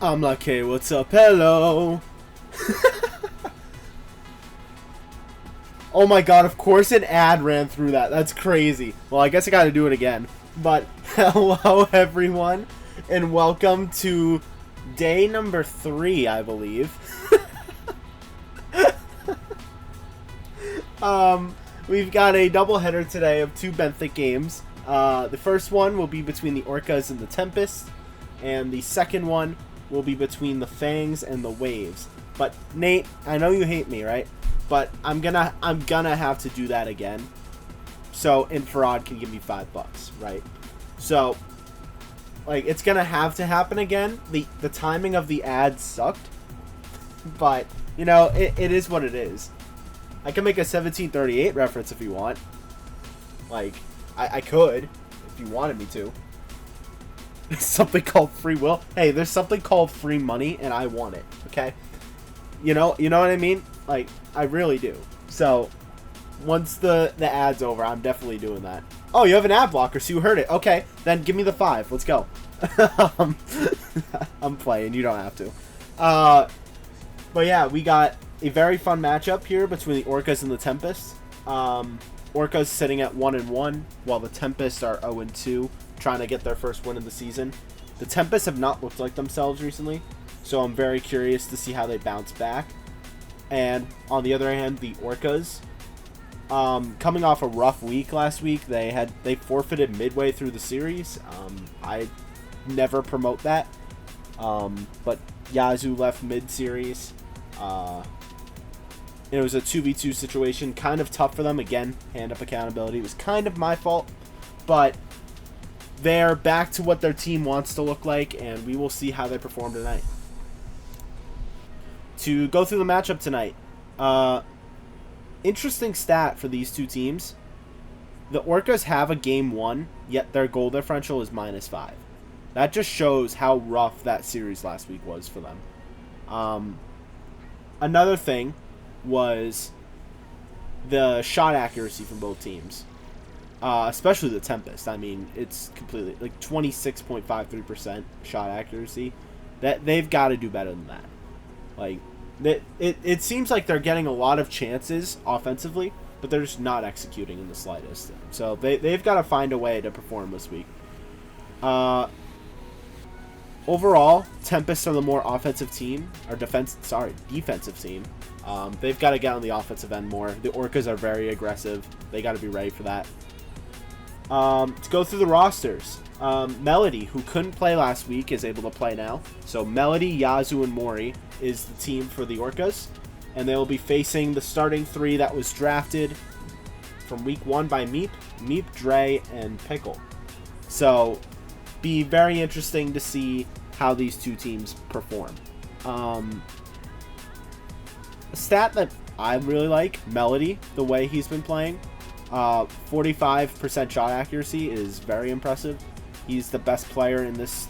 I'm like, hey, what's up? Hello. Oh my god, of course an ad ran through that. That's crazy. Well, I guess I gotta do it again. But, hello everyone, and welcome to day number 3, I believe. We've got a doubleheader today of 2 Benthic games. The first one will be between the Orcas and the Tempest, and the second one will be between the Fangs and the Waves. But Nate, I know you hate me, right? But I'm gonna have to do that again. So Infrared can give me $5, right? So, like, it's gonna have to happen again. The timing of the ad sucked, but you know it is what it is. I can make a 1738 reference if you want. Like, I could if you wanted me to. There's something called free will. Hey, there's something called free money, and I want it. Okay, you know what I mean? Like, I really do. So, once the ad's over, I'm definitely doing that. Oh, you have an ad blocker, so you heard it. Okay, then give me the 5. Let's go. I'm playing. You don't have to. But yeah, we got a very fun matchup here between the Orcas and the Tempest. Orcas sitting at 1-1, while the Tempest are 0-2, trying to get their first win of the season. The Tempest have not looked like themselves recently, so I'm very curious to see how they bounce back. And on the other hand, the Orcas, coming off a rough week last week, they forfeited midway through the series. I never promote that, but Yazoo left mid-series. It was a 2v2 situation, kind of tough for them. Again, hand-up accountability. It was kind of my fault, but they're back to what their team wants to look like, and we will see how they perform tonight. To go through the matchup tonight, interesting stat for these two teams. The Orcas have a game 1, yet their goal differential is -5. That just shows how rough that series last week was for them. Another thing was the shot accuracy from both teams, especially the Tempest. I mean, it's completely like 26.53% shot accuracy. That they've got to do better than that. Like, it seems like they're getting a lot of chances offensively, but they're just not executing in the slightest. So they've got to find a way to perform this week. Overall, Tempest are the more offensive team, or defensive team. They've got to get on the offensive end more. The Orcas are very aggressive. They got to be ready for that. To go through the rosters, Melody, who couldn't play last week, is able to play now. So Melody, Yazoo, and Mori is the team for the Orcas, and they will be facing the starting 3 that was drafted from week 1 by Meep, Dre, and Pickle. So, be very interesting to see how these two teams perform. A stat that I really like, Melody, the way he's been playing. 45% shot accuracy is very impressive. He's the best player in this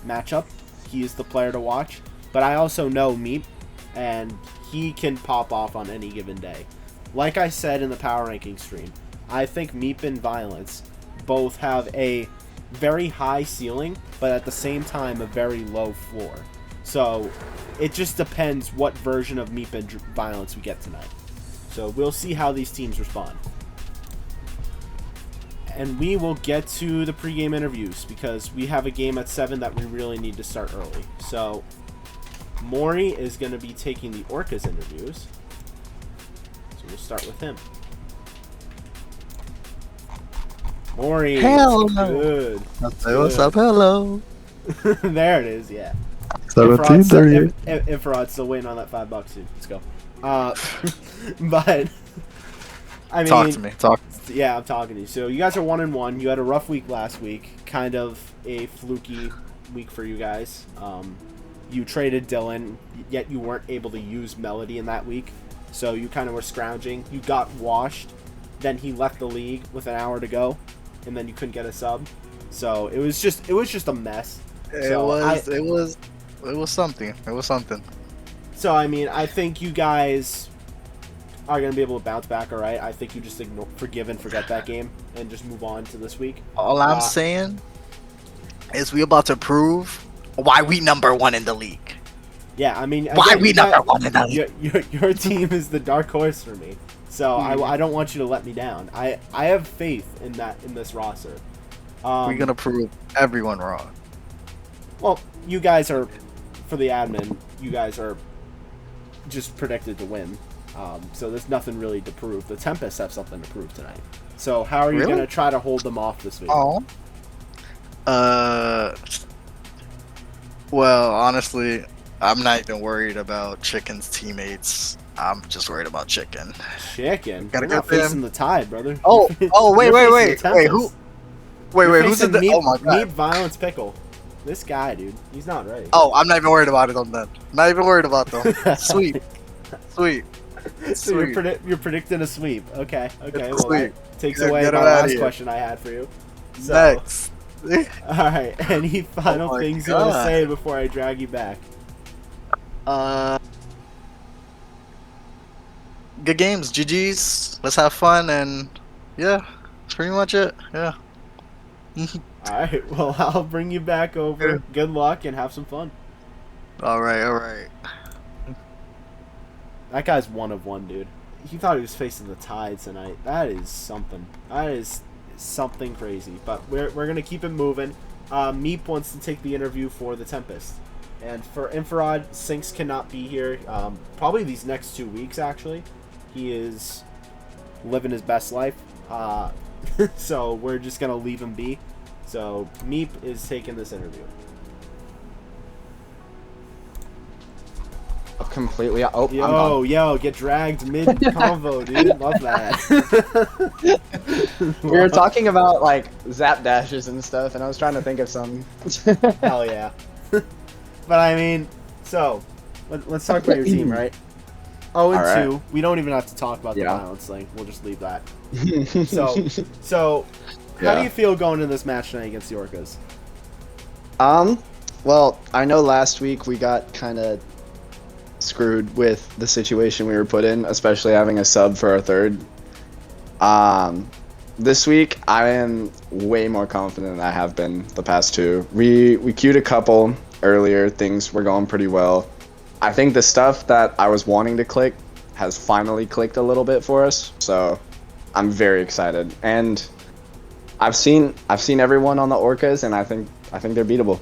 matchup. He is the player to watch. But I also know Meep, and he can pop off on any given day. Like I said in the power ranking stream, I think Meep and Violence both have a very high ceiling, but at the same time a very low floor. So it just depends what version of Meep and Violence we get tonight. So we'll see how these teams respond. And we will get to the pregame interviews, because we have a game at 7 that we really need to start early. So Maury is going to be taking the Orcas interviews. So we'll start with him. Maury, hello. Good. What's up? Hello. There it is, yeah. 17:38. Infrared's still waiting on that $5, dude. Let's go. But I mean, Talk to me. Yeah, I'm talking to you. So you guys are 1-1. You had a rough week last week, kind of a fluky week for you guys. You traded Dylan, yet you weren't able to use Melody in that week, so you kind of were scrounging. You got washed, then he left the league with an hour to go, and then you couldn't get a sub. So it was just a mess. It was something. It was something. So I mean, I think you guys are going to be able to bounce back, all right? I think you just forgive and forget that game and just move on to this week. All I'm saying is we about to prove Why we number one in the league? Yeah, I mean, Why again, we number one in the league? your team is the dark horse for me, so I don't want you to let me down. I have faith in this roster. We're gonna prove everyone wrong. Well, you guys are, for the admin, you guys are just predicted to win. So there's nothing really to prove. The Tempest have something to prove tonight. So how are you Really? gonna try to hold them off this week? Oh. Well, honestly, I'm not even worried about Chicken's teammates. I'm just worried about Chicken. Chicken? Gotta You're not get them. facing the Tide, brother. Oh, wait, You're facing the wait, Tempest. who's in the? Oh my god. Meat Violence Pickle. This guy, dude, he's not right. Oh, I'm not even worried about it on that. Not even worried about them. Sweet. So you're predicting a sweep. Okay. It's Well, that takes away get my him outta last here. question I had for you. So, Next. all right. Any final my things you want to God. say before I drag you back? Good games, GG's. Let's have fun, and yeah, that's pretty much it. Yeah. All right. Well, I'll bring you back over. Good luck and have some fun. All right. That guy's one of one, dude. He thought he was facing the Tide tonight. That is something. That is something crazy. But we're gonna keep it moving. Meep wants to take the interview for the Tempest, and for Infrared, Sinks cannot be here. Probably these next 2 weeks. Actually, he is living his best life. So we're just gonna leave him be. So Meep is taking this interview. Completely. Oh, I'm gone. Yo, get dragged mid convo, dude. Love that. We were talking about like zap dashes and stuff, and I was trying to think of some. Hell yeah. But I mean, so let's talk about your team, right? 0 and 2. We don't even have to talk about the violence thing. We'll just leave that. So how do you feel going into this match tonight against the Orcas? Well, I know last week we got kind of screwed with the situation we were put in, especially having a sub for our third. This week I am way more confident than I have been the past two. We queued a couple earlier, things were going pretty well. I think the stuff that I was wanting to click has finally clicked a little bit for us, so I'm very excited. And I've seen everyone on the Orcas, and I think they're beatable.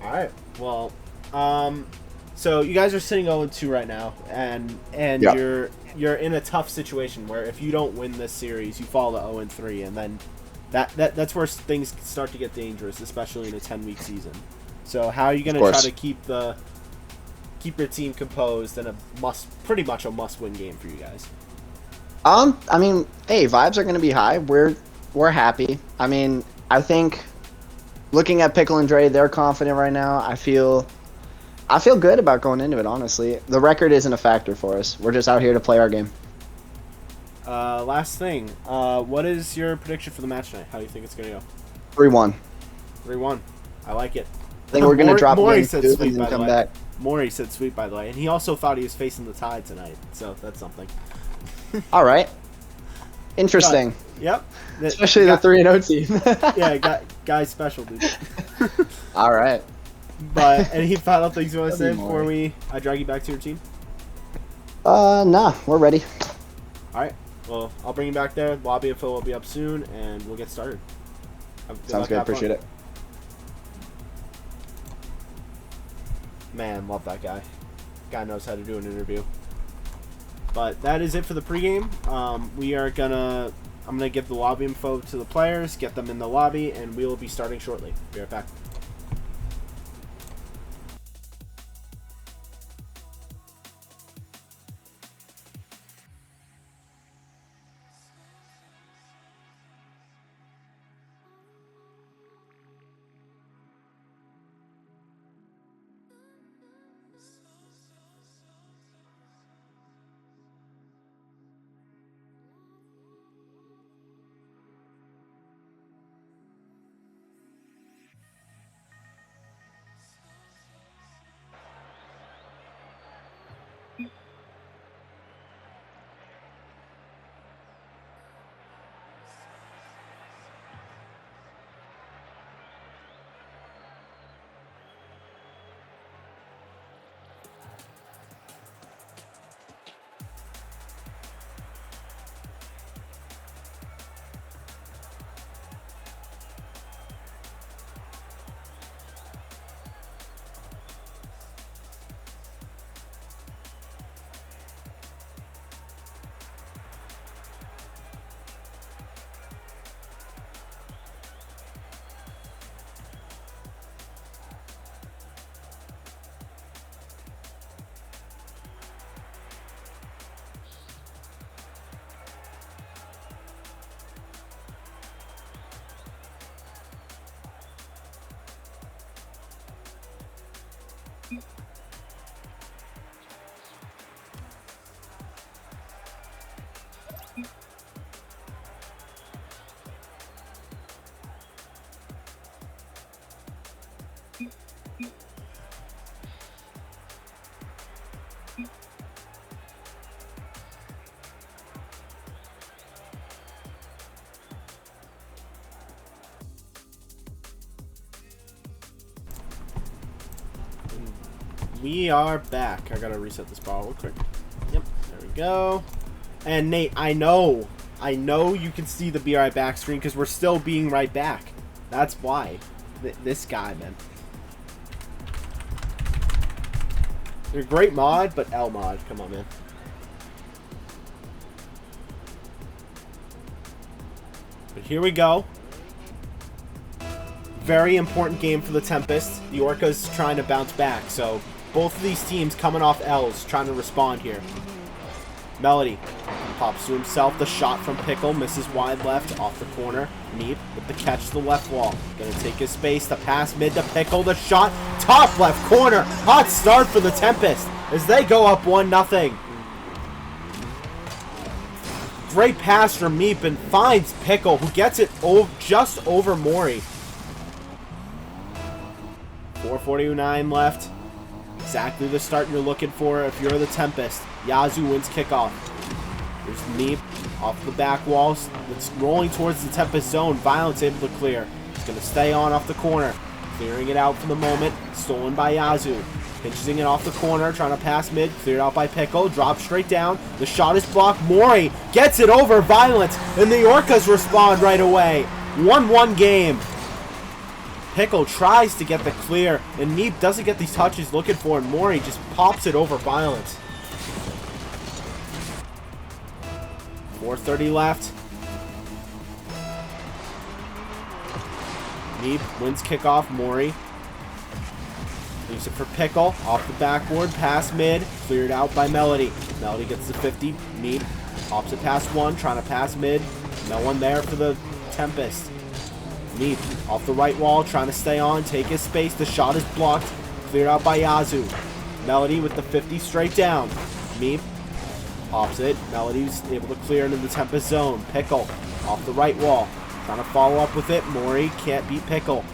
All right. Well, so you guys are sitting 0-2 right now, and you're in a tough situation where if you don't win this series, you fall to 0-3, and then that's where things start to get dangerous, especially in a 10-week season. So how are you gonna try to keep your team composed in pretty much a must-win game for you guys? I mean, hey, vibes are gonna be high. We're happy. I mean, I think looking at Pickle and Dre, they're confident right now. I feel good about going into it, honestly. The record isn't a factor for us. We're just out here to play our game. Last thing, what is your prediction for the match tonight? How do you think it's gonna go? 3-1. 3-1. I like it. I think we're gonna drop Maury game said 2 sweet, and by then the come way. back. Maury said sweet, by the way, and he also thought he was facing the Tide tonight, so that's something. All right. Interesting. Yep. Especially the 3-0 team. Yeah, guy's special, dude. All right. But any final things you want to say That'd be before I drag you back to your team? Nah, we're ready. All right. Well, I'll bring you back there. Lobby info will be up soon, and we'll get started. Sounds good. Appreciate it. Man, love that guy. Guy knows how to do an interview. But that is it for the pregame. I'm gonna give the lobby info to the players, get them in the lobby, and we will be starting shortly. Be right back. We are back. I gotta reset this ball real quick. Yep, there we go. And Nate, I know you can see the Be Right Back screen because we're still being right back. That's why. This guy, man. You're a great mod, but L mod. Come on, man. But here we go. Very important game for the Tempest. The Orcas trying to bounce back, so both of these teams coming off L's, trying to respond here. Melody pops to himself. The shot from Pickle misses wide left off the corner. Meep with the catch to the left wall. Gonna take his space. The pass mid to Pickle. The shot top left corner. Hot start for the Tempest as they go up 1-0. Great pass from Meep and finds Pickle, who gets it just over Mori. 4:49 left. Exactly the start you're looking for if you're the Tempest. Yazoo wins kickoff. There's Meep off the back walls. It's rolling towards the Tempest zone. Violence able to clear. It's going to stay on off the corner. Clearing it out for the moment. Stolen by Yazoo. Pinching it off the corner. Trying to pass mid. Cleared out by Pickle. Drops straight down. The shot is blocked. Mori gets it over Violence. And the Orcas respond right away. 1-1 game. Pickle tries to get the clear, and Meep doesn't get these touches looking for, and Mori just pops it over Violence. 4:30 left. Meep wins kickoff. Mori leaves it for Pickle. Off the backboard, pass mid, cleared out by Melody. Melody gets the 50. Meep pops it past one, trying to pass mid. No one there for the Tempest. Meep off the right wall, trying to stay on, take his space. The shot is blocked. Cleared out by Yazoo. Melody with the 50 straight down. Meep pops it. Melody's able to clear into the Tempest zone. Pickle off the right wall. Trying to follow up with it. Mori can't beat Pickle.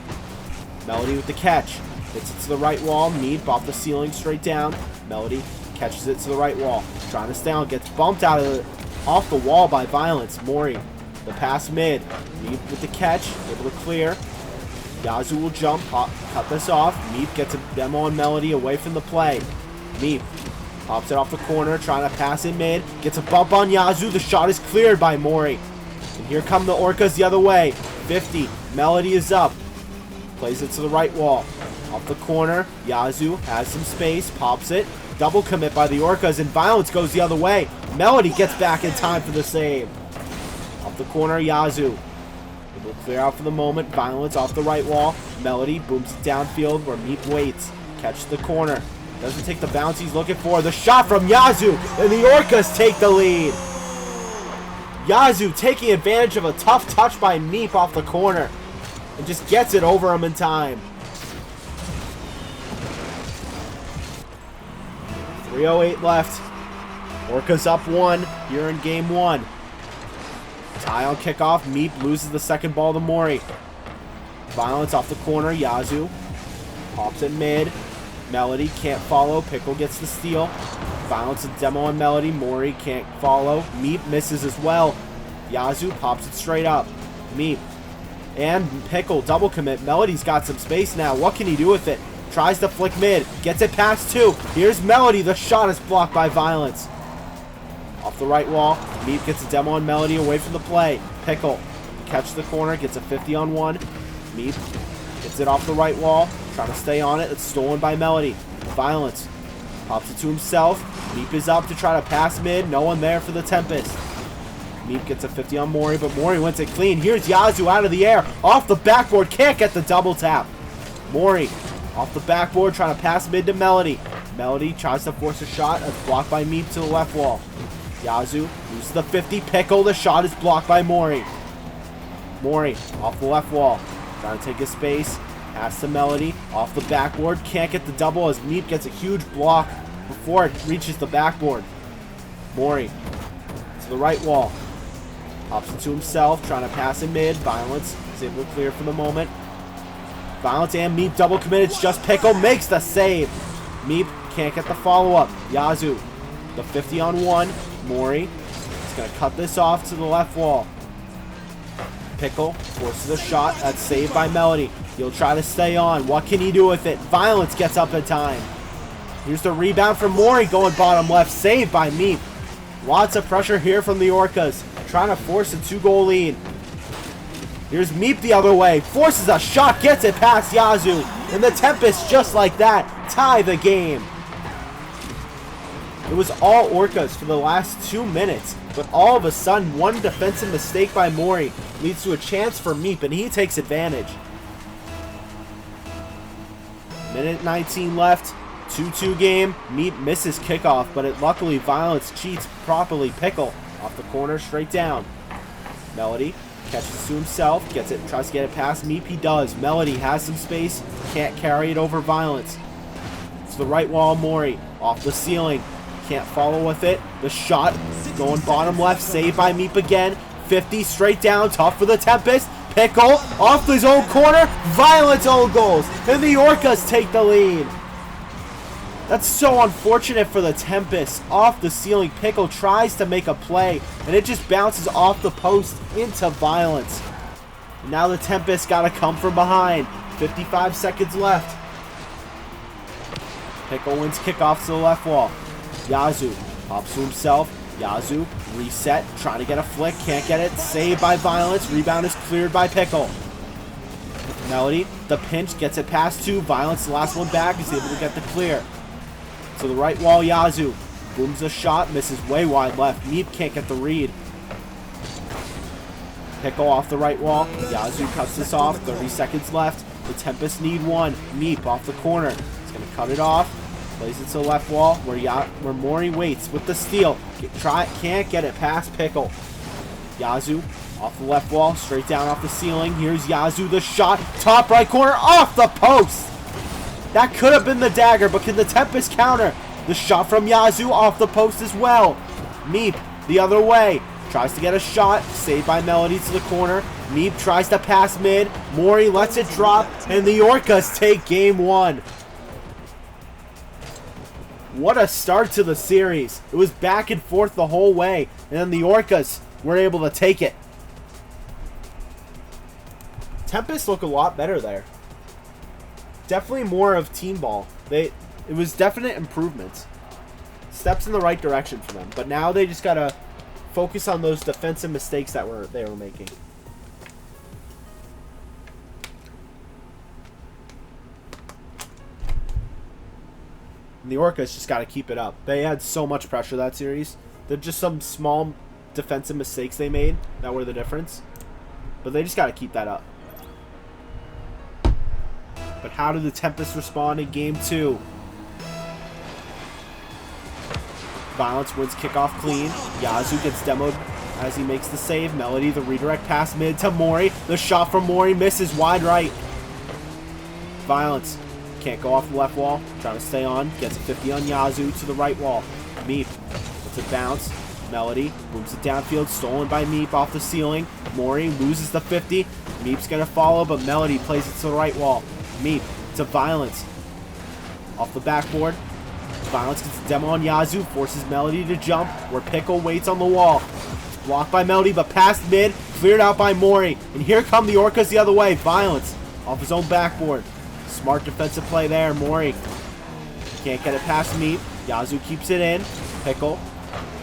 Melody with the catch. Hits it to the right wall. Meep off the ceiling straight down. Melody catches it to the right wall. Trying to stay on. Gets bumped off the wall by Violence. Mori. The pass mid. Meep with the catch. Able to clear. Yazoo will jump. Cut this off. Meep gets a demo on Melody away from the play. Meep pops it off the corner. Trying to pass in mid. Gets a bump on Yazoo. The shot is cleared by Mori. And here come the Orcas the other way. 50. Melody is up. Plays it to the right wall. Off the corner. Yazoo has some space. Pops it. Double commit by the Orcas. And Violence goes the other way. Melody gets back in time for the save. Off the corner, Yazoo. Able to clear out for the moment. Violence off the right wall. Melody booms it downfield where Meep waits. Catch the corner. Doesn't take the bounce he's looking for. The shot from Yazoo. And the Orcas take the lead. Yazoo taking advantage of a tough touch by Meep off the corner. And just gets it over him in time. 3:08 left. Orcas up 1 here in game 1. Tie on kickoff. Meep loses the second ball to Mori. Violence off the corner. Yazoo pops it mid. Melody can't follow. Pickle gets the steal. Violence a demo on Melody. Mori can't follow. Meep misses as well. Yazoo pops it straight up. Meep and Pickle double commit. Melody's got some space now. What can he do with it? Tries to flick mid. Gets it past 2. Here's Melody. The shot is blocked by Violence. Off the right wall. Meep gets a demo on Melody away from the play. Pickle catches the corner. Gets a 50 on 1. Meep gets it off the right wall. Trying to stay on it. It's stolen by Melody. Violence pops it to himself. Meep is up to try to pass mid. No one there for the Tempest. Meep gets a 50 on Mori, but Mori wins it clean. Here's Yazoo out of the air. Off the backboard. Can't get the double tap. Mori off the backboard trying to pass mid to Melody. Melody tries to force a shot. That's blocked by Meep to the left wall. Yazoo loses the 50. Pickle. The shot is blocked by Mori. Mori off the left wall. Trying to take his space. Pass to Melody. Off the backboard. Can't get the double as Meep gets a huge block before it reaches the backboard. Mori to the right wall. Pops it to himself. Trying to pass in mid. Violence is able to clear for the moment. Violence and Meep double committed. It's just Pickle makes the save. Meep can't get the follow-up. Yazoo, the 50 on 1. Mori is going to cut this off to the left wall. Pickle forces a shot. That's saved by Melody. He'll try to stay on. What can he do with it? Violence gets up in time. Here's the rebound from Mori going bottom left. Saved by Meep. Lots of pressure here from the Orcas. Trying to force a 2-goal lead. Here's Meep the other way. Forces a shot. Gets it past Yazoo. And the Tempest, just like that, tie the game. It was all Orcas for the last 2 minutes. But all of a sudden, one defensive mistake by Mori leads to a chance for Meep. And he takes advantage. Minute 19 left. 2-2 game. Meep misses kickoff, but it luckily Violence cheats properly. Pickle off the corner, straight down. Melody catches to himself, gets it, tries to get it past Meep. He does. Melody has some space, can't carry it over Violence. It's the right wall. Mori off the ceiling, can't follow with it. The shot going bottom left, saved by Meep again. 50 straight down, tough for the Tempest. Pickle off his own corner. Violence own goals, and the Orcas take the lead. That's so unfortunate for the Tempest. Off the ceiling, Pickle tries to make a play, and it just bounces off the post into Violence. And now the Tempest got to come from behind. 55 seconds left. Pickle wins kickoff to the left wall. Yazoo pops to himself. Yazoo reset, trying to get a flick, can't get it. Saved by Violence. Rebound is cleared by Pickle. Melody, the pinch, gets it past 2. Violence, the last one back, is able to get the clear. To the right wall, Yazoo booms a shot, misses way wide left. Meep can't get the read. Pickle off the right wall. Yazoo cuts this off. 30 seconds left. The Tempest need one. Meep off the corner. He's going to cut it off. Plays it to the left wall where Mori waits with the steal. Can't get it past Pickle. Yazoo off the left wall, straight down off the ceiling. Here's Yazoo, the shot. Top right corner, off the post. That could have been the dagger, but can the Tempest counter? The shot from Yazoo off the post as well. Meep the other way. Tries to get a shot. Saved by Melody to the corner. Meep tries to pass mid. Mori lets it drop, and the Orcas take game 1. What a start to the series. It was back and forth the whole way, and then the Orcas were able to take it. Tempest look a lot better there. Definitely more of team ball. It was definite improvements. Steps in the right direction for them. But now they just gotta focus on those defensive mistakes that they were making. And the Orcas just gotta keep it up. They had so much pressure that series. They're just some small defensive mistakes they made that were the difference. But they just gotta keep that up. But how did the Tempest respond in game 2? Violence wins kickoff clean. Yazoo gets demoed as he makes the save. Melody, the redirect pass mid to Mori. The shot from Mori misses wide right. Violence can't go off the left wall. Trying to stay on. Gets a 50 on Yazoo to the right wall. Meep lets it bounce. Melody moves it downfield. Stolen by Meep off the ceiling. Mori loses the 50. Meep's going to follow, but Melody plays it to the right wall. Meep to Violence. Off the backboard. Violence gets a demo on Yazoo. Forces Melody to jump where Pickle waits on the wall. It's blocked by Melody, but past mid. Cleared out by Mori. And here come the Orcas the other way. Violence off his own backboard. Smart defensive play there. Mori can't get it past Meep. Yazoo keeps it in. Pickle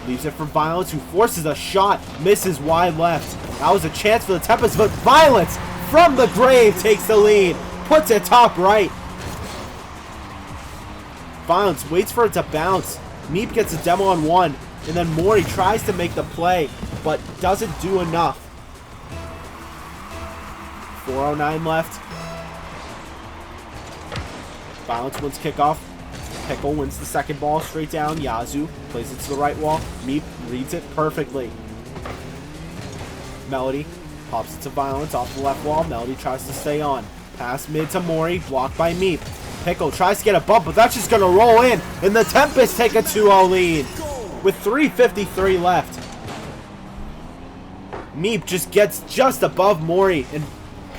leaves it for Violence, who forces a shot. Misses wide left. That was a chance for the Tempest, but Violence from the grave takes the lead. Puts it top right. Violence waits for it to bounce. Meep gets a demo on 1. And then Mori tries to make the play, but doesn't do enough. 4:09 left. Violence wins kickoff. Pickle wins the second ball straight down. Yazoo plays it to the right wall. Meep reads it perfectly. Melody pops it to Violence off the left wall. Melody tries to stay on. Pass mid to Mori, blocked by Meep. Pickle tries to get a bump, but that's just going to roll in. And the Tempest take a 2-0 lead with 3:53 left. Meep just gets just above Mori, and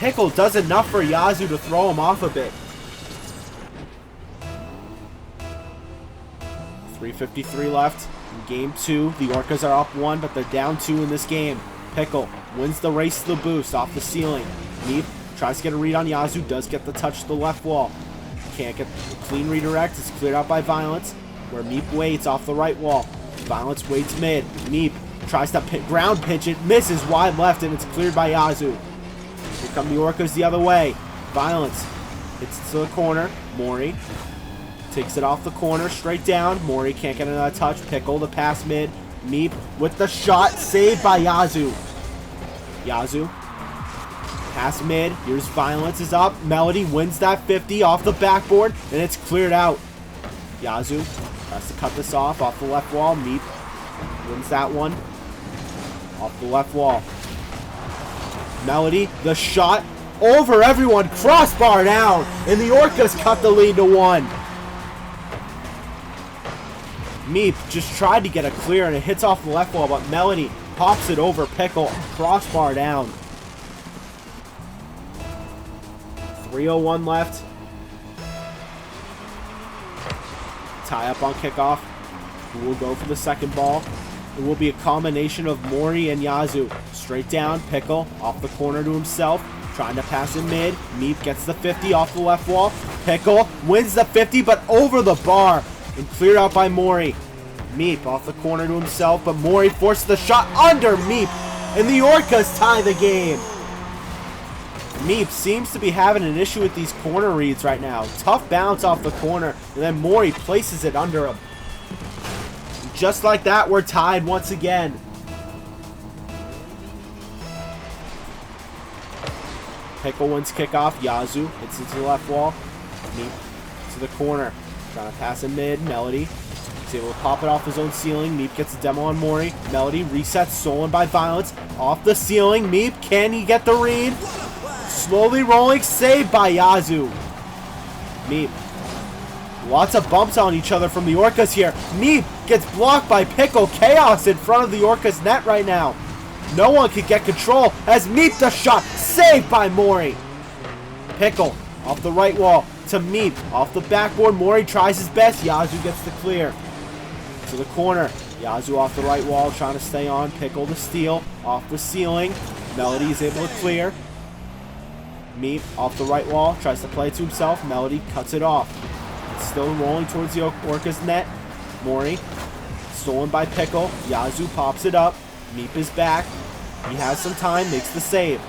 Pickle does enough for Yazoo to throw him off a bit. 3:53 left in game 2. The Orcas are up 1, but they're down 2 in this game. Pickle wins the race to the boost off the ceiling. Meep tries to get a read on Yazoo, does get the touch to the left wall. Can't get the clean redirect. It's cleared out by Violence, where Meep waits off the right wall. Violence waits mid. Meep tries to ground pinch it, misses wide left, and it's cleared by Yazoo. Here come the Orcas the other way. Violence hits it to the corner. Mori takes it off the corner, straight down. Mori can't get another touch. Pickle the pass mid. Meep with the shot, saved by Yazoo. Yazoo pass mid. Here's Violence is up. Melody wins that 50 off the backboard, and it's cleared out. Yazoo tries to cut this off the left wall. Meep wins that one off the left wall. Melody, the shot over everyone, crossbar down, and the Orcas cut the lead to 1. Meep just tried to get a clear, and it hits off the left wall, but Melody pops it over Pickle, crossbar down. 3:01 left. Tie up on kickoff. Who will go for the second ball? It will be a combination of Mori and Yazoo. Straight down, Pickle off the corner to himself, trying to pass in mid. Meep gets the 50 off the left wall. Pickle wins the 50, but over the bar and cleared out by Mori. Meep off the corner to himself, but Mori forces the shot under Meep, and the Orcas tie the game. Meep seems to be having an issue with these corner reads right now. Tough bounce off the corner, and then Mori places it under him. Just like that, we're tied once again. Pickle wins kickoff. Yazoo hits it to the left wall. Meep to the corner. Trying to pass in mid. Melody is able to pop it off his own ceiling. Meep gets a demo on Mori. Melody resets, stolen by Violence. Off the ceiling. Meep, can he get the read? Slowly rolling, saved by Yazoo. Meep. Lots of bumps on each other from the Orcas here. Meep gets blocked by Pickle. Chaos in front of the Orcas net right now. No one can get control as Meep the shot, saved by Mori. Pickle off the right wall to Meep. Off the backboard, Mori tries his best. Yazoo gets the clear. To the corner. Yazoo off the right wall, trying to stay on. Pickle to steal. Off the ceiling. Melody is able to clear. Meep off the right wall, tries to play it to himself. Melody cuts it off. It's still rolling towards the Orcas net. Mori, stolen by Pickle. Yazoo pops it up. Meep is back. He has some time, makes the save.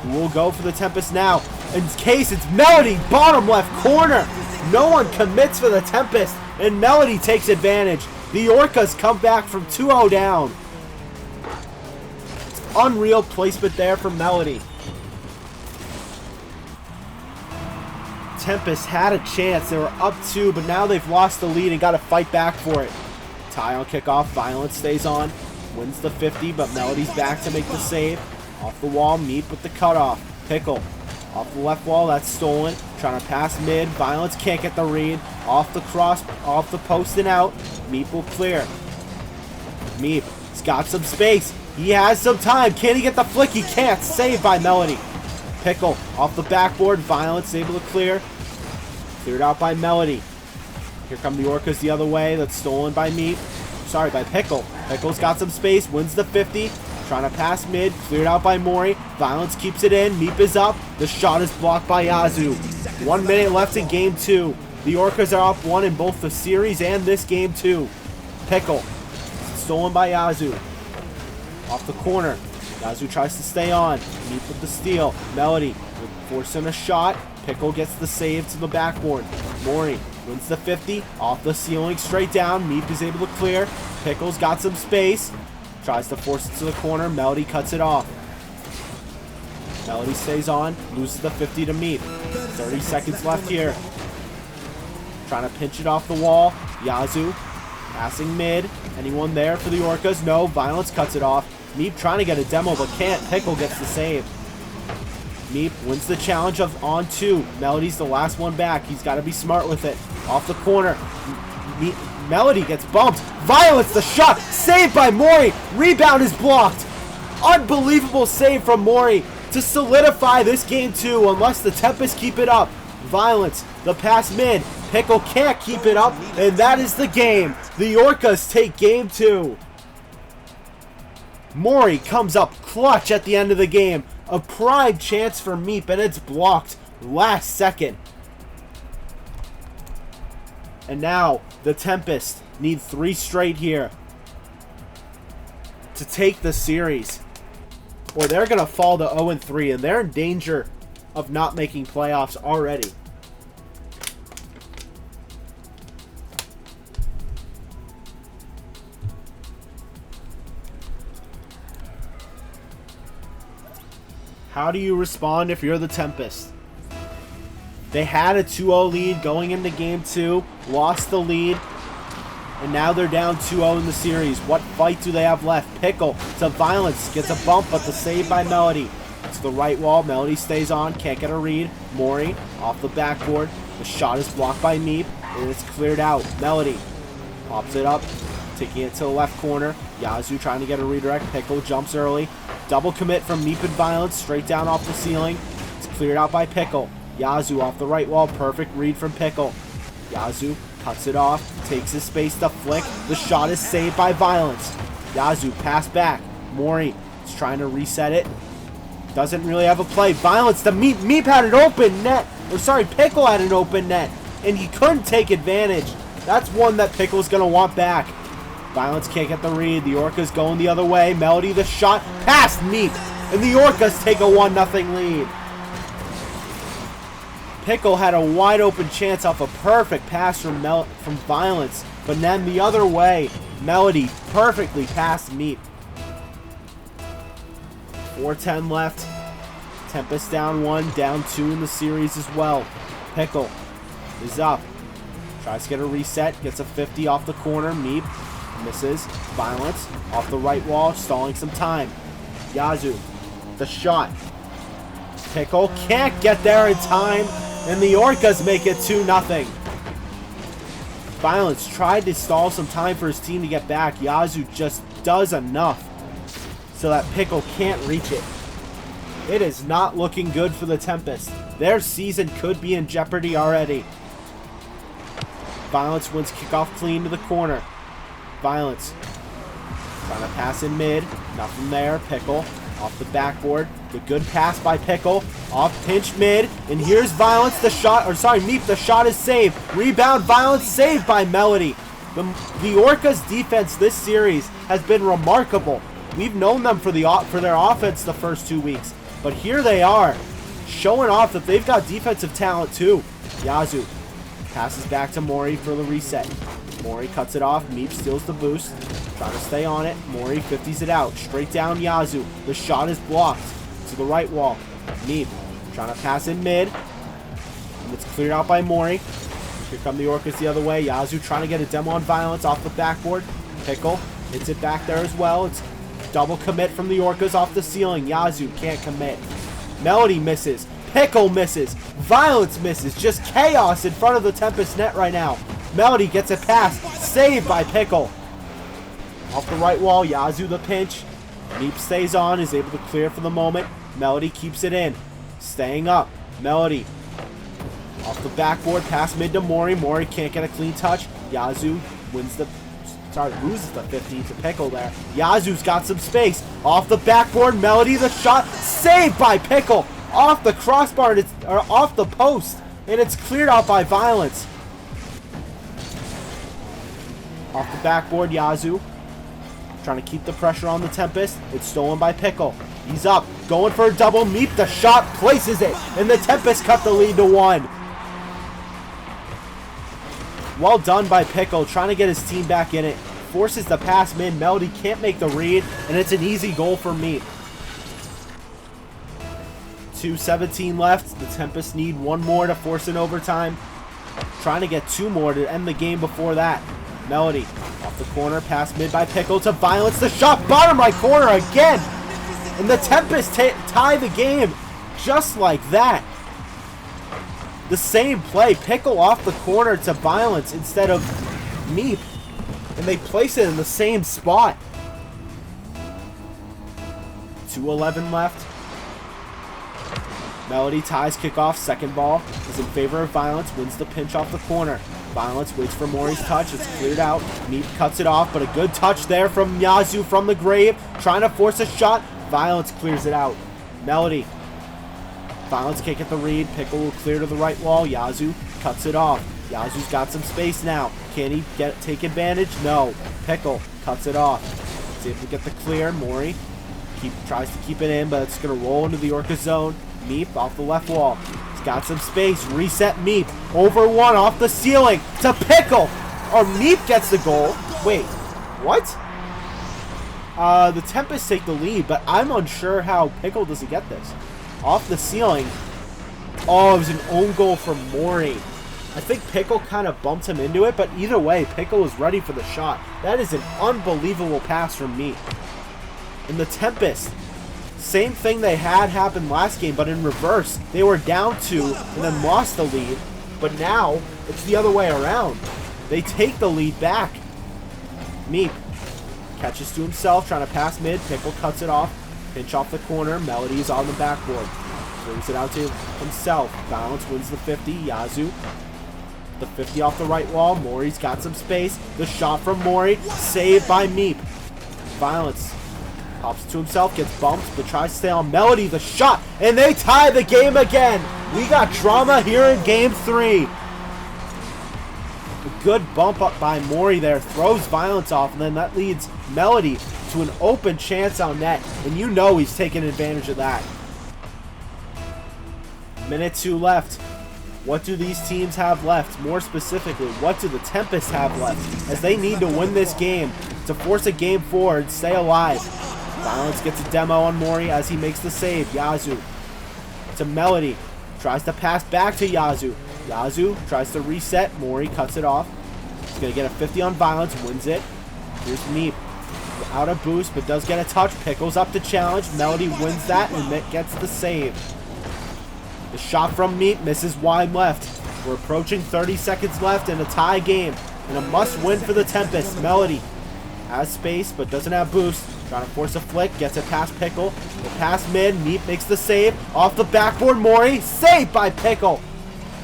Who will go for the Tempest now? In case it's Melody, bottom left corner. No one commits for the Tempest, and Melody takes advantage. The Orcas come back from 2-0 down. It's unreal placement there from Melody. Tempest had a chance. They were up 2, but now they've lost the lead and got to fight back for it. Tie on kickoff. Violence stays on. Wins the 50, but Melody's back to make the save. Off the wall, Meep with the cutoff. Pickle off the left wall. That's stolen. Trying to pass mid. Violence can't get the read. Off the cross, off the post and out. Meep will clear. Meep has got some space. He has some time. Can he get the flick? He can't. Saved by Melody. Pickle off the backboard. Violence able to clear. Cleared out by Melody. Here come the Orcas the other way. That's stolen by Meep. Sorry, by Pickle. Pickle's got some space. Wins the 50. Trying to pass mid. Cleared out by Mori. Violence keeps it in. Meep is up. The shot is blocked by Yazoo. 1 minute left in game 2. The Orcas are up 1 in both the series and this game 2. Pickle. Stolen by Yazoo. Off the corner. Yazoo tries to stay on. Meep with the steal. Melody forcing a shot. Pickle gets the save to the backboard. Mori wins the 50. Off the ceiling, straight down. Meep is able to clear. Pickle's got some space. Tries to force it to the corner. Melody cuts it off. Melody stays on. Loses the 50 to Meep. 30 seconds left here. Trying to pinch it off the wall. Yazoo passing mid. Anyone there for the Orcas? No. Violence cuts it off. Meep trying to get a demo, but can't. Pickle gets the save. Meep wins the challenge of on 2. Melody's the last one back. He's got to be smart with it. Off the corner. Melody gets bumped. Violence the shot. Saved by Mori. Rebound is blocked. Unbelievable save from Mori. to solidify this game 2 unless the Tempest keep it up. Violence, the pass mid. Pickle can't keep it up, and that is the game. The Orcas take game 2. Mori comes up clutch at the end of the game. A prime chance for Meep, and it's blocked last second. And now the Tempest need 3 straight here to take the series, or they're going to fall to 0-3, and they're in danger of not making playoffs already. How do you respond if you're the Tempest? They had a 2-0 lead going into game 2, lost the lead, and now they're down 2-0 in the series. What fight do they have left? Pickle to Violence, gets a bump, but the save by Melody. To the right wall, Melody stays on, can't get a read. Mori off the backboard. The shot is blocked by Meep, and it's cleared out. Melody pops it up, taking it to the left corner. Yazoo trying to get a redirect. Pickle jumps early. Double commit from Meep and Violence, straight down off the ceiling. It's cleared out by Pickle. Yazoo off the right wall, perfect read from Pickle. Yazoo cuts it off, takes his space to flick. The shot is saved by Violence. Yazoo pass back. Mori is trying to reset it. Doesn't really have a play. Violence to Meep. Meep had an open net. Or sorry, Pickle had an open net, and he couldn't take advantage. That's one that Pickle's going to want back. Violence can't get the read. The Orcas going the other way. Melody the shot past Meep, and the Orcas take a 1-0 lead. Pickle had a wide open chance off a perfect pass from Violence, but then the other way, Melody perfectly passed Meep. 4:10 left. Tempest down 1, down 2 in the series as well. Pickle is up. Tries to get a reset, gets a 50 off the corner. Meep misses. Violence off the right wall, stalling some time. Yazoo, the shot. Pickle can't get there in time, and the Orcas make it 2-0. Violence tried to stall some time for his team to get back. Yazoo just does enough so that Pickle can't reach it. It is not looking good for the Tempest. Their season could be in jeopardy already. Violence wins kickoff clean to the corner. Violence trying to pass in mid. Nothing there. Pickle off the backboard. The good pass by Pickle. Off pinch mid. And here's Violence. The shot, or sorry, Meep. The shot is saved. Rebound. Violence saved by Melody. The Orcas defense this series has been remarkable. We've known them for their offense the first 2 weeks, but here they are, showing off that they've got defensive talent too. Yazoo passes back to Mori for the reset. Mori cuts it off. Meep steals the boost, trying to stay on it. Mori 50s it out, straight down Yazoo. The shot is blocked to the right wall. Meep trying to pass in mid, and it's cleared out by Mori. Here come the Orcas the other way. Yazoo trying to get a demo on Violence off the backboard. Pickle hits it back there as well. It's double commit from the Orcas off the ceiling. Yazoo can't commit. Melody misses. Pickle misses. Violence misses. Just chaos in front of the Tempest net right now. Melody gets a pass. Saved by Pickle. Off the right wall. Yazoo the pinch. Meep stays on. Is able to clear for the moment. Melody keeps it in. Staying up. Melody off the backboard. Pass mid to Mori. Mori can't get a clean touch. Yazoo loses the 50 to Pickle there. Yazoo's got some space. Off the backboard, Melody the shot. Saved by Pickle. Off the crossbar, or off the post. And it's cleared out by Violence. Off the backboard, Yazoo trying to keep the pressure on the Tempest. It's stolen by Pickle. He's up. Going for a double. Meep the shot. Places it. And the Tempest cut the lead to 1. Well done by Pickle, trying to get his team back in it. Forces the pass mid. Melody can't make the read, and it's an easy goal for Meep. 2:17 left. The Tempest need 1 more to force an overtime. Trying to get 2 more to end the game before that. Melody off the corner. Pass mid by Pickle to Violence. The shot, bottom right corner again. And the Tempest tie the game just like that. The same play, Pickle off the corner to Violence instead of Meep, and they place it in the same spot. 2:11 left. Melody ties kickoff. Second ball is in favor of Violence. Wins the pinch off the corner. Violence waits for Mori's touch. It's cleared out. Meep cuts it off, but a good touch there from Yazoo from the grave. Trying to force a shot. Violence clears it out. Melody. Violence can't get the read. Pickle will clear to the right wall. Yazoo cuts it off. Yazoo's got some space now. Can he take advantage? No. Pickle cuts it off. See if we get the clear. Mori tries to keep it in, but it's going to roll into the Orca zone. Meep off the left wall. He's got some space. Reset Meep. Over one off the ceiling to Pickle. Or Meep gets the goal. Wait, what? The Tempest take the lead, but I'm unsure how Pickle doesn't get this. Off the ceiling. Oh, it was an own goal for Mori. I think Pickle kind of bumped him into it, but either way, Pickle was ready for the shot. That is an unbelievable pass from Meep. And the Tempest, same thing they had happened last game, but in reverse. They were down 2 and then lost the lead, but now it's the other way around. They take the lead back. Meep catches to himself, trying to pass mid. Pickle cuts it off. Pinch off the corner. Melody is on the backboard. Brings it out to himself. Balance wins the 50. Yazoo. The 50 off the right wall. Mori's got some space. The shot from Mori. Saved by Meep. Violence. Pops to himself, gets bumped, but tries to stay on Melody. The shot, and they tie the game again. We got drama here in game 3. A good bump up by Mori there, throws Violence off, and then that leads Melody to an open chance on net, and you know he's taking advantage of that. Minute 2 left. What do these teams have left? More specifically, what do the Tempest have left? As they need to win this game to force a game forward, stay alive. Violence gets a demo on Mori as he makes the save. Yazoo to Melody. Tries to pass back to Yazoo. Yazoo tries to reset. Mori cuts it off. He's going to get a 50 on Violence. Wins it. Here's Meep. Out of boost, but does get a touch. Pickles up to challenge. Melody wins that and gets the save. The shot from Meep misses wide left. We're approaching 30 seconds left in a tie game. And a must-win for the Tempest. Melody has space, but doesn't have boost. Trying to force a flick, gets it past Pickle. The pass mid, Meep makes the save. Off the backboard, Mori, saved by Pickle.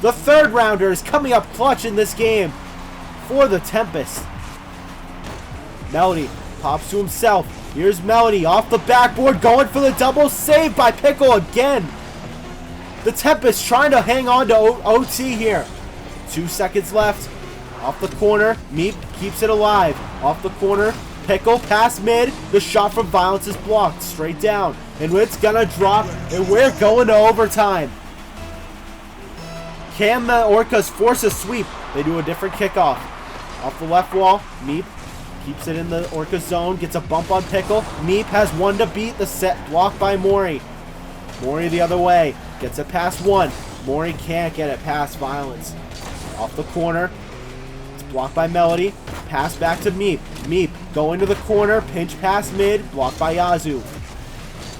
The third rounder is coming up clutch in this game for the Tempest. Melody pops to himself. Here's Melody off the backboard, going for the double, saved by Pickle again. The Tempest trying to hang on to OT here. 2 seconds left. Off the corner, Meep keeps it alive. Off the corner, Pickle, pass mid. The shot from Violence is blocked. Straight down. And it's gonna drop. And we're going to overtime. Can the Orcas force a sweep? They do a different kickoff. Off the left wall, Meep keeps it in the Orca zone. Gets a bump on Pickle. Meep has one to beat. The set blocked by Mori. Mori the other way. Gets it past one. Mori can't get it past Violence. Off the corner. Blocked by Melody. Pass back to Meep. Meep going to the corner. Pinch pass mid. Blocked by Yazoo.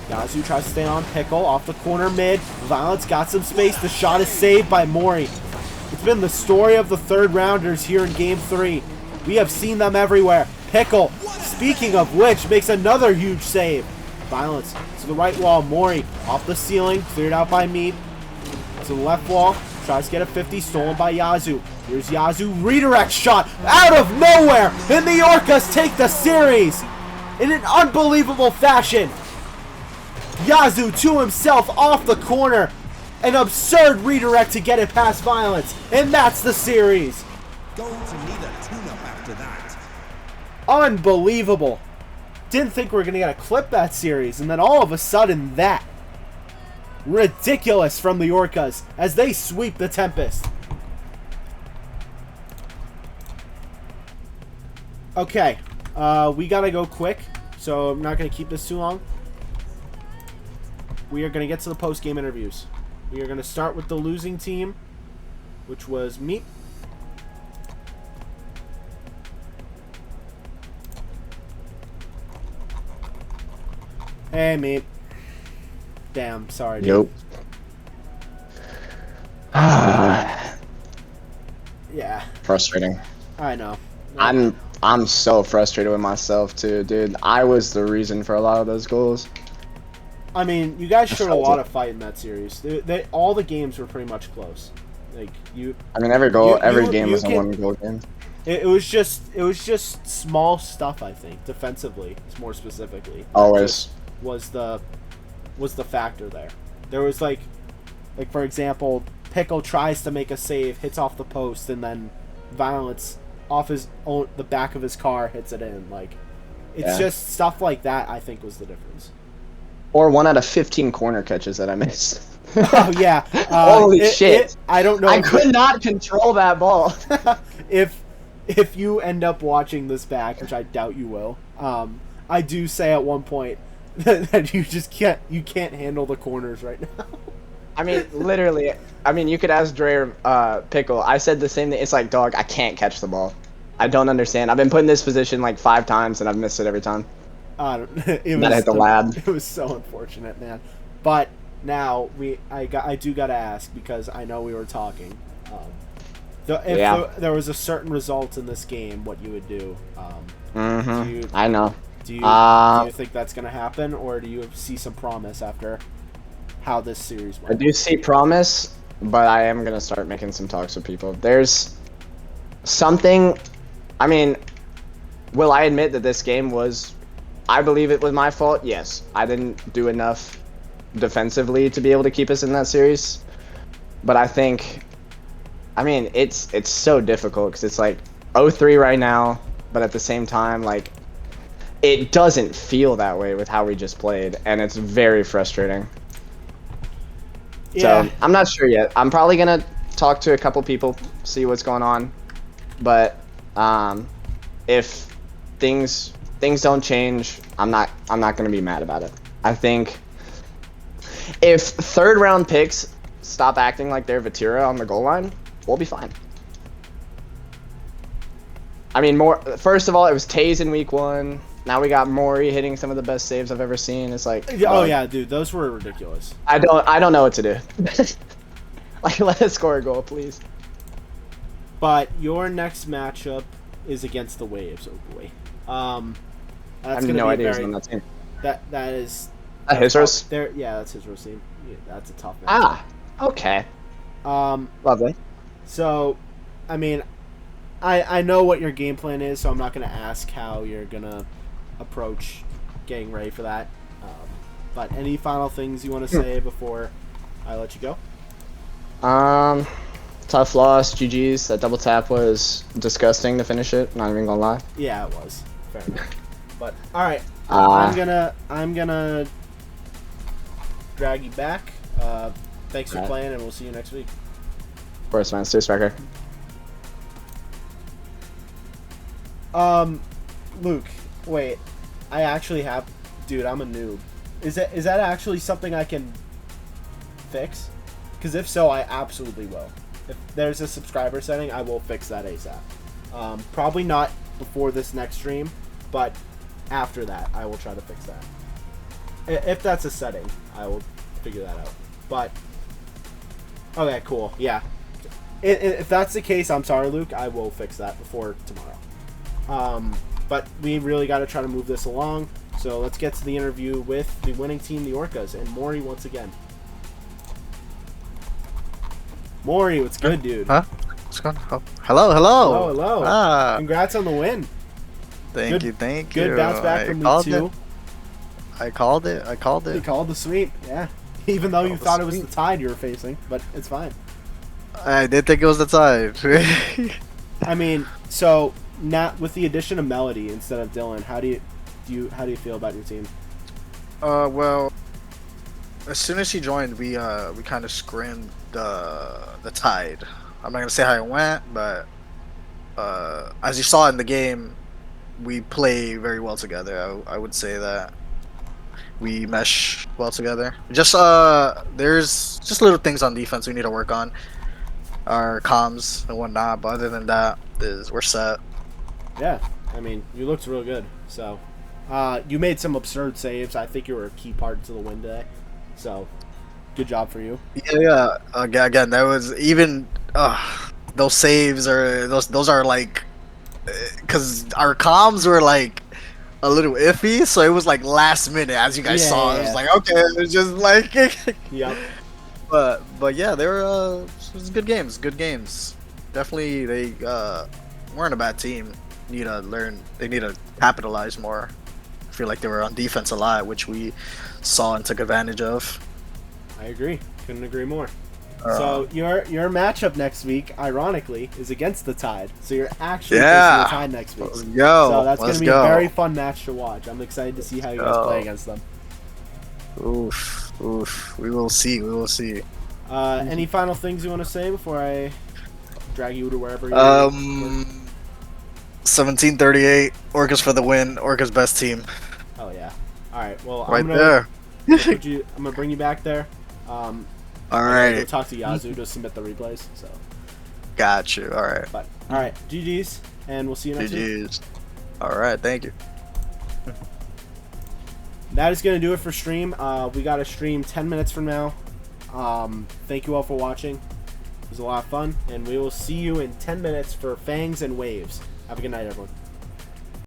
Yazoo tries to stay on Pickle. Off the corner mid. Violence got some space. The shot is saved by Mori. It's been the story of the third rounders here in game 3. We have seen them everywhere. Pickle, speaking of which, makes another huge save. Violence to the right wall. Mori off the ceiling. Cleared out by Meep. To the left wall. Tries to get a 50, stolen by Yazoo. Here's Yazoo, redirect shot out of nowhere, and the Orcas take the series in an unbelievable fashion. Yazoo to himself off the corner, an absurd redirect to get it past Violence, and that's the series. Going to need a tune-up after that. Unbelievable. Didn't think we were going to get a clip that series, and then all of a sudden that. Ridiculous from the Orcas as they sweep the Tempest. Okay, we gotta go quick, so I'm not gonna keep this too long. We are gonna get to the post-game interviews. We are gonna start with the losing team, which was Meep. Hey, Meep. Damn, sorry, dude. Nope. Yeah. Frustrating. I know. I'm so frustrated with myself too, dude. I was the reason for a lot of those goals. I mean, you guys showed a felt lot it. of fight in that series. All the games were pretty much close. Like you, I mean, every goal, every you- game you was a can- one-goal game. it was just small stuff. I think defensively, more specifically, that Always. just was the factor there. There was like for example, Pickle tries to make a save, hits off the post, and then Violence off the back of his car hits it in. Like it's Yeah. just stuff like that. I think was the difference. Or 1 out of 15 corner catches that I missed. Oh yeah, Holy shit. I don't know. I if could not control that ball. if you end up watching this back, which I doubt you will, I do say at one point that you can't handle the corners right now. I mean, literally. I mean, you could ask Dre or Pickle. I said the same thing. It's like, dog, I can't catch the ball. I don't understand. I've been put in this position like 5 times, and I've missed it every time. It That hit the lad. It was so unfortunate, man. But now I do gotta ask because I know we were talking. If there was a certain result in this game, what you would do? I know. Do you think that's gonna happen, or do you see some promise after how this series I went? do see promise, but I am gonna start making some talks with people. There's something. I mean, will I admit that this game was? I believe it was my fault. Yes, I didn't do enough defensively to be able to keep us in that series. But I think, I mean, it's so difficult because it's like 0-3 right now, but at the same time, like, it doesn't feel that way with how we just played, and it's very frustrating. Yeah. So I'm not sure yet. I'm probably gonna talk to a couple people, see what's going on. But if things don't change, I'm not gonna be mad about it. I think if 3rd round picks stop acting like they're Vatira on the goal line, we'll be fine. I mean, first of all, it was Taze in week 1. Now we got Maury hitting some of the best saves I've ever seen. It's like, Oh yeah, dude, those were ridiculous. I don't know what to do. Like, let us score a goal, please. But your next matchup is against the Waves. Oh boy. I That's have gonna no be idea who's very, on that team. that is. His roast? There, yeah, that's his roast team. Yeah, that's a tough matchup. Ah, okay. Lovely. So, I mean, I know what your game plan is, so I'm not going to ask how you're going to approach getting ready for that. But any final things you want to say before I let you go? Tough loss, GG's. That double tap was disgusting to finish it, not even gonna lie. Yeah, it was. Fair enough. But, alright. I'm gonna drag you back. Thanks for Alright. playing, and we'll see you next week. Of course, man. Stay Sparker. Luke, wait. I actually have... Dude, I'm a noob. Is that actually something I can fix? Because if so, I absolutely will. If there's a subscriber setting, I will fix that ASAP. Probably not before this next stream, but after that, I will try to fix that. If that's a setting, I will figure that out. But, okay, cool. Yeah. If that's the case, I'm sorry, Luke. I will fix that before tomorrow. But we really got to try to move this along. So let's get to the interview with the winning team, the Orcas, and Maury once again. Maury, what's good, dude? Huh? What's going on? Oh, hello. Hello. Ah, Congrats on the win. thank you. Good bounce back from week 2. I called it. You called the sweep, yeah. Even though you Called the thought it was sweep. the Tide you were facing, but it's fine. I did think it was the Tide. I mean, so not with the addition of Melody instead of Dylan, how do you feel about your team? Well, as soon as he joined, we kind of scrimmed the Tide. I'm not gonna say how it went, but as you saw in the game, we play very well together. I would say that we mesh well together. Just there's just little things on defense we need to work on, our comms and whatnot. But other than that, we're set. Yeah, I mean, you looked real good. So, you made some absurd saves. I think you were a key part to the win today. So, good job for you. Yeah. Again, that was even those saves are those are like because our comms were like a little iffy, so it was like last minute, as you guys Yeah, saw. yeah, It was yeah. like, okay, it was just like, Yep. but yeah, they were it was good games, good games. Definitely, they weren't a bad team. Need to learn. They need to capitalize more. I feel like they were on defense a lot, which we saw and took advantage of. I agree. Couldn't agree more. So your matchup next week, ironically, is against the Tide. So you're actually facing the Tide next week. Let's go. So that's going Let's to be go. a very fun match to watch. I'm excited to see how you guys play against them. Oof, oof. We will see. We will see. Any final things you want to say before I drag you to wherever you're 1738. Orcas for the win. Orcas best team. Oh yeah. All right. Well, Right I'm gonna there. I'm gonna bring you back there. All Go right. talk to Yazoo to submit the replays. So, Got you. All right. but all right, GGs, and we'll see you next week. GG's. All right. Thank you. That is gonna do it for stream. We got a stream 10 minutes from now. Thank you all for watching. It was a lot of fun, and we will see you in 10 minutes for Fangs and Waves. Have a good night, everyone.